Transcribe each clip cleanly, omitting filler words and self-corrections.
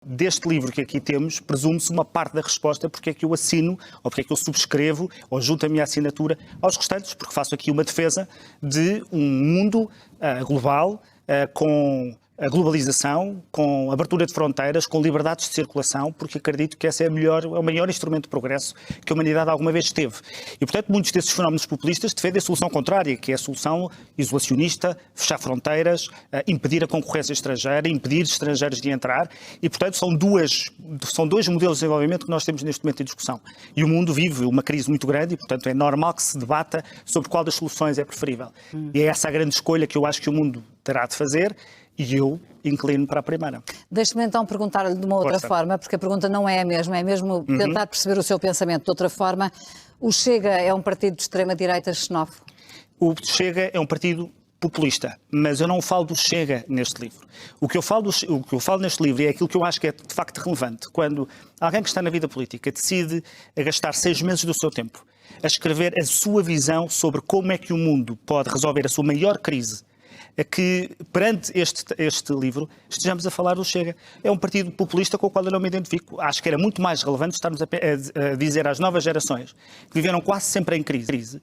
Deste livro que aqui temos, presume-se uma parte da resposta porque é que eu assino, ou porque é que eu subscrevo, ou junto a minha assinatura aos restantes, porque faço aqui uma defesa de um mundo global, com a globalização, com abertura de fronteiras, com liberdades de circulação, porque acredito que esse é o maior instrumento de progresso que a humanidade alguma vez teve. E, portanto, muitos desses fenómenos populistas defendem a solução contrária, que é a solução isolacionista, fechar fronteiras, impedir a concorrência estrangeira, impedir estrangeiros de entrar, e, portanto, são dois modelos de desenvolvimento que nós temos neste momento em discussão. E o mundo vive uma crise muito grande e, portanto, é normal que se debata sobre qual das soluções é preferível. E é essa a grande escolha que eu acho que o mundo terá de fazer, e eu inclino para a primeira. Deixe-me então perguntar-lhe de uma outra forma, porque a pergunta não é a mesma, é mesmo tentar perceber o seu pensamento de outra forma. O Chega é um partido de extrema-direita xenófobo? O Chega é um partido populista, mas eu não falo do Chega neste livro. O que eu falo neste livro é aquilo que eu acho que é de facto relevante. Quando alguém que está na vida política decide gastar 6 meses do seu tempo a escrever a sua visão sobre como é que o mundo pode resolver a sua maior crise, é que, perante este livro, estejamos a falar do Chega. É um partido populista com o qual eu não me identifico. Acho que era muito mais relevante estarmos a dizer às novas gerações, que viveram quase sempre em crise,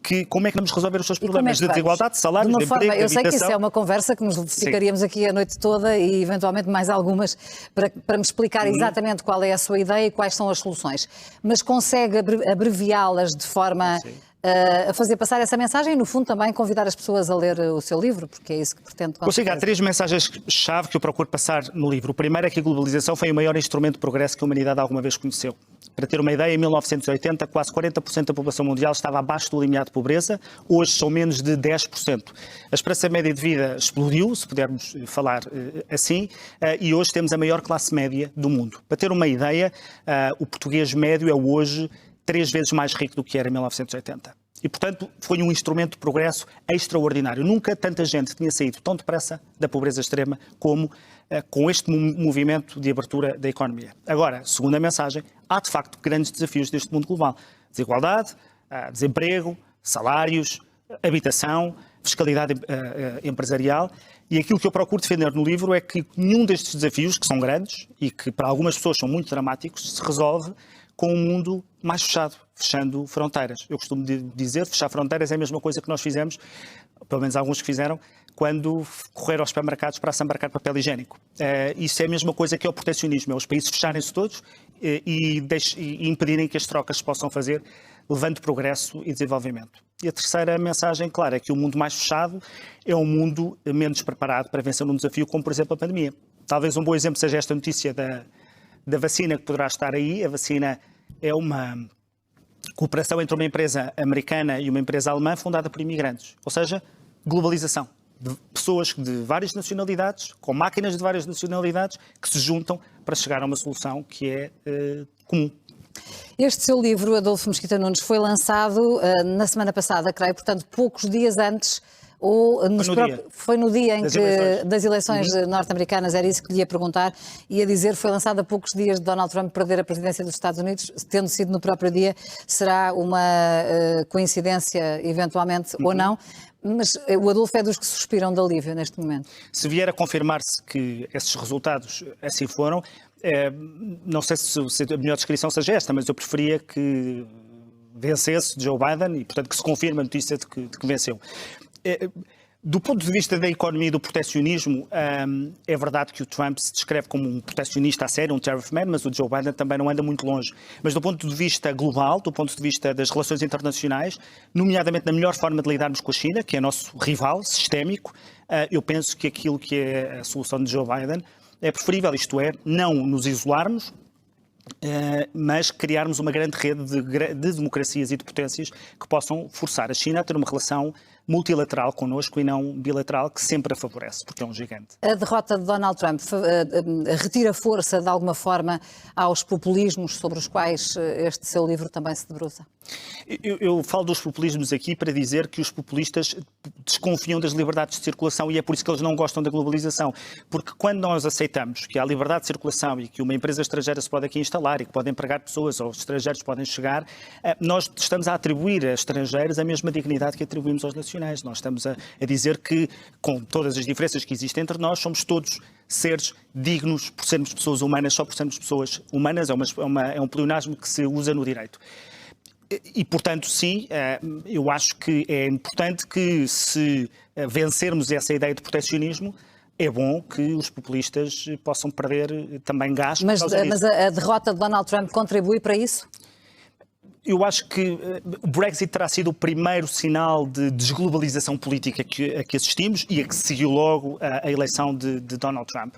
que como é que vamos resolver os seus problemas de desigualdade, de salários, de emprego, de habitação. Eu sei que isso é uma conversa que nos ficaríamos aqui a noite toda e eventualmente mais algumas para me explicar exatamente qual é a sua ideia e quais são as soluções. Mas consegue abreviá-las de forma a fazer passar essa mensagem e, no fundo, também convidar as pessoas a ler o seu livro, porque é isso que pretende. Consigo, há 3 mensagens-chave que eu procuro passar no livro. O primeiro é que a globalização foi o maior instrumento de progresso que a humanidade alguma vez conheceu. Para ter uma ideia, em 1980, quase 40% da população mundial estava abaixo do limiar de pobreza, hoje são menos de 10%. A esperança média de vida explodiu, se pudermos falar assim, e hoje temos a maior classe média do mundo. Para ter uma ideia, o português médio é hoje 3 vezes mais rico do que era em 1980. E, portanto, foi um instrumento de progresso extraordinário. Nunca tanta gente tinha saído tão depressa da pobreza extrema como com este movimento de abertura da economia. Agora, segunda mensagem, há de facto grandes desafios deste mundo global. Desigualdade, desemprego, salários, habitação, fiscalidade empresarial. E aquilo que eu procuro defender no livro é que nenhum destes desafios, que são grandes e que para algumas pessoas são muito dramáticos, se resolve com um mundo mais fechado, fechando fronteiras. Eu costumo dizer, fechar fronteiras é a mesma coisa que nós fizemos, pelo menos alguns que fizeram, quando correram aos supermercados para embarcar papel higiênico. Isso é a mesma coisa que é o proteccionismo, é os países fecharem-se todos e impedirem que as trocas se possam fazer, levando progresso e desenvolvimento. E a terceira mensagem, claro, é que o mundo mais fechado é um mundo menos preparado para vencer um desafio como, por exemplo, a pandemia. Talvez um bom exemplo seja esta notícia da vacina que poderá estar aí. A vacina é uma cooperação entre uma empresa americana e uma empresa alemã fundada por imigrantes. Ou seja, globalização. De pessoas de várias nacionalidades, com máquinas de várias nacionalidades, que se juntam para chegar a uma solução que é comum. Este seu livro, Adolfo Mesquita Nunes, foi lançado na semana passada, creio, portanto, poucos dias antes. Foi no dia em das eleições norte-americanas, era isso que lhe ia perguntar, ia dizer, foi lançado a poucos dias de Donald Trump perder a presidência dos Estados Unidos, tendo sido no próprio dia, será uma coincidência eventualmente ou não, mas o Adolfo é dos que suspiram de alívio neste momento. Se vier a confirmar-se que esses resultados assim foram, não sei se a melhor descrição seja esta, mas eu preferia que vencesse Joe Biden e, portanto, que se confirme a notícia de que venceu. Do ponto de vista da economia e do proteccionismo, é verdade que o Trump se descreve como um proteccionista a sério, um tariff man, mas o Joe Biden também não anda muito longe. Mas do ponto de vista global, do ponto de vista das relações internacionais, nomeadamente na melhor forma de lidarmos com a China, que é nosso rival sistémico, eu penso que aquilo que é a solução de Joe Biden é preferível, isto é, não nos isolarmos, mas criarmos uma grande rede de democracias e de potências que possam forçar a China a ter uma relação multilateral connosco e não bilateral, que sempre a favorece, porque é um gigante. A derrota de Donald Trump retira força, de alguma forma, aos populismos sobre os quais este seu livro também se debruça? Eu falo dos populismos aqui para dizer que os populistas desconfiam das liberdades de circulação e é por isso que eles não gostam da globalização. Porque quando nós aceitamos que há liberdade de circulação e que uma empresa estrangeira se pode aqui instalar e que pode empregar pessoas ou os estrangeiros podem chegar, nós estamos a atribuir a estrangeiros a mesma dignidade que atribuímos aos nacionais. internacionais. Nós estamos a dizer que, com todas as diferenças que existem entre nós, somos todos seres dignos por sermos pessoas humanas, só por sermos pessoas humanas. É um pleonasmo que se usa no direito. E, portanto, sim, eu acho que é importante que, se vencermos essa ideia de proteccionismo, é bom que os populistas possam perder também gás. Mas a derrota de Donald Trump contribui para isso? Eu acho que o Brexit terá sido o primeiro sinal de desglobalização política a que assistimos e a que seguiu logo a eleição de Donald Trump.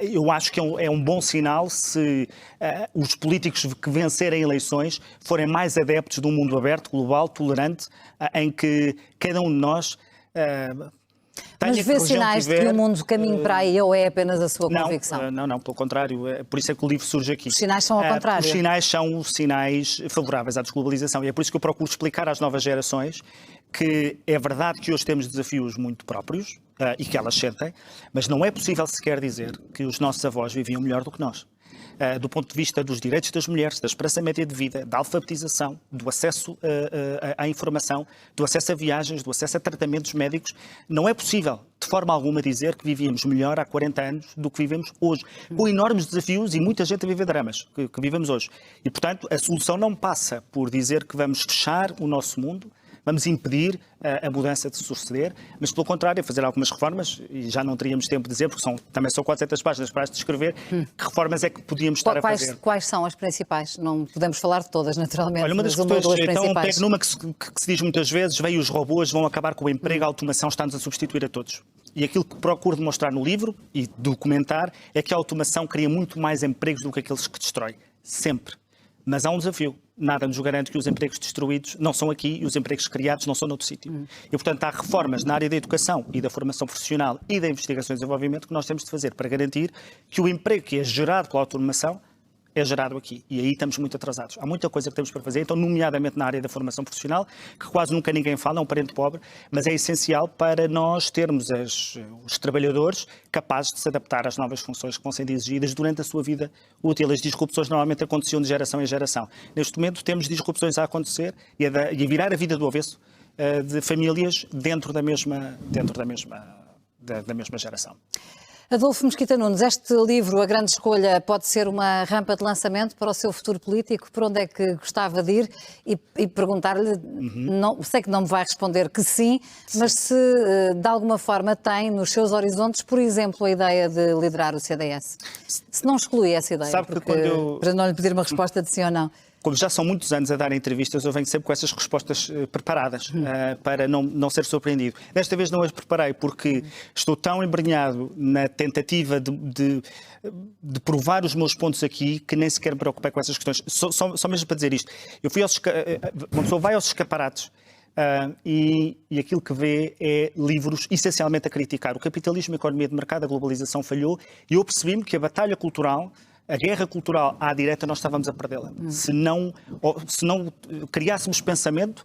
Eu acho que é um bom sinal se os políticos que vencerem eleições forem mais adeptos de um mundo aberto, global, tolerante, em que cada um de nós... Mas vê sinais de que o mundo caminha para aí, ou é apenas a sua convicção? Não, pelo contrário. Por isso é que o livro surge aqui. Os sinais são ao contrário. Os sinais são sinais favoráveis à desglobalização. E é por isso que eu procuro explicar às novas gerações que é verdade que hoje temos desafios muito próprios e que elas sentem, mas não é possível sequer dizer que os nossos avós viviam melhor do que nós. Do ponto de vista dos direitos das mulheres, da esperança média de vida, da alfabetização, do acesso à informação, do acesso a viagens, do acesso a tratamentos médicos, não é possível, de forma alguma, dizer que vivíamos melhor há 40 anos do que vivemos hoje, com enormes desafios e muita gente a viver dramas que vivemos hoje. E, portanto, a solução não passa por dizer que vamos fechar o nosso mundo, vamos impedir a mudança de suceder, mas, pelo contrário, fazer algumas reformas, e já não teríamos tempo de dizer, porque também são 400 páginas para as descrever, que reformas é que podíamos estar a fazer. Quais são as principais? Não podemos falar de todas, naturalmente. Olha, uma das questões, então, pego numa que se diz muitas vezes, veio os robôs, vão acabar com o emprego, a automação está-nos a substituir a todos. E aquilo que procuro demonstrar no livro e documentar é que a automação cria muito mais empregos do que aqueles que destrói. Sempre. Mas há um desafio. Nada nos garante que os empregos destruídos não são aqui e os empregos criados não são noutro sítio. E, portanto, há reformas na área da educação e da formação profissional e da investigação e desenvolvimento que nós temos de fazer para garantir que o emprego que é gerado pela automação é gerado aqui. E aí estamos muito atrasados. Há muita coisa que temos para fazer, então, nomeadamente na área da formação profissional, que quase nunca ninguém fala, é um parente pobre, mas é essencial para nós termos os trabalhadores capazes de se adaptar às novas funções que vão sendo exigidas durante a sua vida útil. As disrupções normalmente aconteciam de geração em geração. Neste momento temos disrupções a acontecer e a virar a vida do avesso de famílias dentro da mesma geração. Adolfo Mesquita Nunes, este livro, A Grande Escolha, pode ser uma rampa de lançamento para o seu futuro político? Por onde é que gostava de ir? E perguntar-lhe, sei que não me vai responder que sim, mas se de alguma forma tem nos seus horizontes, por exemplo, a ideia de liderar o CDS. Se não exclui essa ideia, para não lhe pedir uma resposta de sim ou não. Como já são muitos anos a dar entrevistas, eu venho sempre com essas respostas preparadas, para não ser surpreendido. Desta vez não as preparei, porque estou tão embrenhado na tentativa de provar os meus pontos aqui, que nem sequer me preocupei com essas questões. Só mesmo para dizer isto. Uma pessoa vai aos escaparates e aquilo que vê é livros essencialmente a criticar. O capitalismo, a economia de mercado, a globalização falhou, e eu percebi-me que a batalha cultural, a guerra cultural à direita, nós estávamos a perdê-la. Se não criássemos pensamento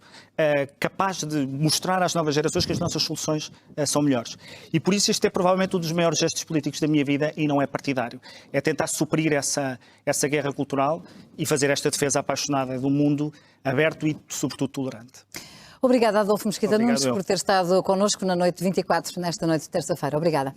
capaz de mostrar às novas gerações que as nossas soluções são melhores. E por isso este é provavelmente um dos maiores gestos políticos da minha vida, e não é partidário. É tentar suprir essa guerra cultural e fazer esta defesa apaixonada do mundo aberto e, sobretudo, tolerante. Obrigada, Adolfo Mesquita Nunes, por ter estado connosco na noite 24, nesta noite de terça-feira. Obrigada.